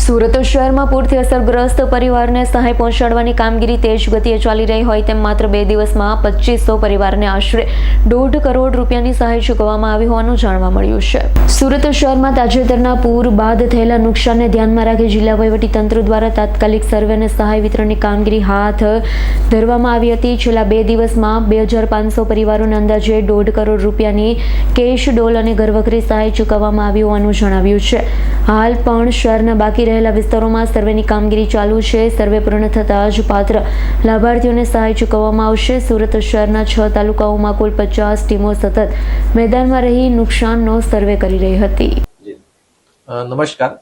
સુરત શહેરમાં પૂરથી અસરગ્રસ્ત પરિવારને સહાય પહોંચાડવાની કામગીરી તેજ ગતિએ ચાલી રહી હોય તેમ માત્ર 2 દિવસમાં 2500 પરિવારને આશરે 1.5 કરોડ રૂપિયાની સહાય ચૂકવવામાં આવી હોવાનું જાણવા મળ્યું છે। સુરત શહેરમાં તાજેતરના પૂર બાદ થયેલા નુકસાનને ધ્યાનમાં રાખી જિલ્લા વહીવટીતંત્ર દ્વારા તાત્કાલિક સર્વે અને સહાય વિતરણની કામગીરી હાથ ધરવામાં આવી હતી। છેલ્લા 2 દિવસમાં 2500 પરિવારોને અંદાજે 1.5 કરોડ રૂપિયાની કેશ ડોલ અને ઘરવખરી સહાય ચૂકવવામાં આવી હોવાનું જણાવ્યું છે। હાલ પણ શહેરના બાકી રહેલા વિસ્તારોમાં સર્વેની કામગીરી ચાલુ છે। સર્વે પૂર્ણ થતાં જ પાત્ર લાભાર્થીઓને સહાય ચૂકવવામાં આવશે। સુરત શહેરના 6 તાલુકાઓમાં કુલ 50 ટીમો સતત મેદાનમાં રહી નુકસાનનો સર્વે કરી રહી હતી। નમસ્કાર।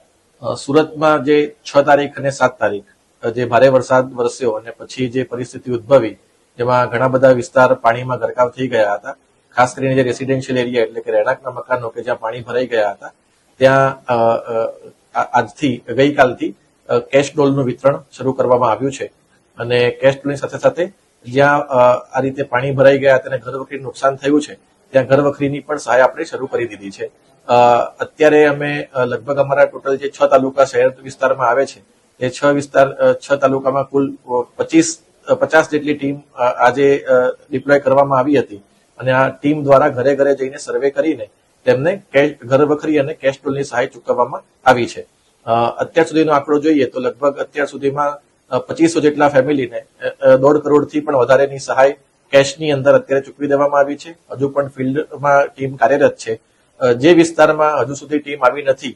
સુરતમાં જે 6 તારીખ અને 7 તારીખ જે ભારે વરસાદ વરસ્યો અને પછી જે પરિસ્થિતિ ઉદ્ભવી જેમાં ઘણા બધા વિસ્તાર પાણીમાં ગરકાવ થઈ ગયા હતા। ખાસ કરીને જે રેસિડેન્શિયલ એરિયા એટલે કે રહેણાંકના મકાનો કે જ્યાં પાણી ભરાઈ ગયા હતા ત્યાં આજથી ગઈકાલથી કેશ ડોલનું વિતરણ શરૂ કરવામાં આવ્યું છે અને કેશ ડોલની સાથે સાથે જ્યાં આ રીતે પાણી ભરાઈ ગયા તેને ઘરવખરીનું નુકસાન થયું છે ત્યાં ઘરવખરીની પણ સહાય આપણે શરૂ કરી દીધી છે। અત્યારે અમે લગભગ અમારા ટોટલ જે 6 તાલુકા શહેર વિસ્તારમાં આવે છે એ 6 તાલુકામાં કુલ 50 જેટલી ટીમ આજે ડિપ્લોય કરવામાં આવી હતી અને આ ટીમ દ્વારા ઘરે ઘરે જઈને સર્વે કરીને તેમને ઘરવખરી અને કેશ ડોલની સહાય ચૂકવવામાં આવી છે। અત્યાર સુધીનો આંકડો જોઈએ તો લગભગ અત્યાર સુધીમાં 2500 જેટલા ફેમિલીને 1.5 કરોડથી પણ વધારેની સહાય કેશની અંદર અત્યારે ચૂકવી દેવામાં આવી છે। હજુ પણ ફિલ્ડમાં ટીમ કાર્યરત છે। જે વિસ્તારમાં હજુ સુધી ટીમ આવી નથી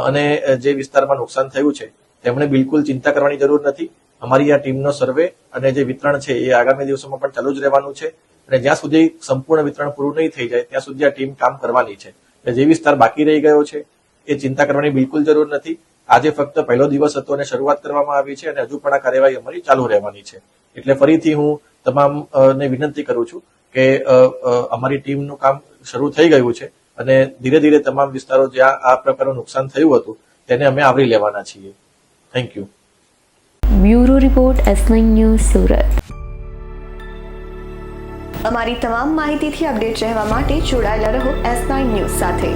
અને જે વિસ્તારમાં નુકસાન થયું છે તેમણે બિલકુલ ચિંતા કરવાની જરૂર નથી। અમારી આ ટીમનો સર્વે અને જે વિતરણ છે એ આગામી દિવસોમાં પણ ચાલુ જ રહેવાનું છે અને જ્યાં સુધી સંપૂર્ણ વિતરણ પૂરું નહીં થઈ જાય ત્યાં સુધી આ ટીમ કામ કરવાની છે। જે વિસ્તાર બાકી રહી ગયો છે એ ચિંતા કરવાની બિલકુલ જરૂર નથી। આજે ફક્ત પહેલો દિવસ હતો અને શરૂઆત કરવામાં આવી છે અને હજુ પણ આ કાર્યવાહી અમારી ચાલુ રહેવાની છે। એટલે ફરીથી હું તમામને વિનંતી કરું છું કે અમારી ટીમનું કામ શરૂ થઈ ગયું છે અને ધીરે ધીરે તમામ વિસ્તારો જ્યાં આ પ્રકારનું નુકસાન થયું હતું તેને અમે આવરી લેવાના છીએ। Thank you. Bureau report S9 news Surat. અમારી તમામ માહિતીથી અપડેટ રહેવા માટે જોડાયેલા રહો S9 ન્યૂઝ સાથે।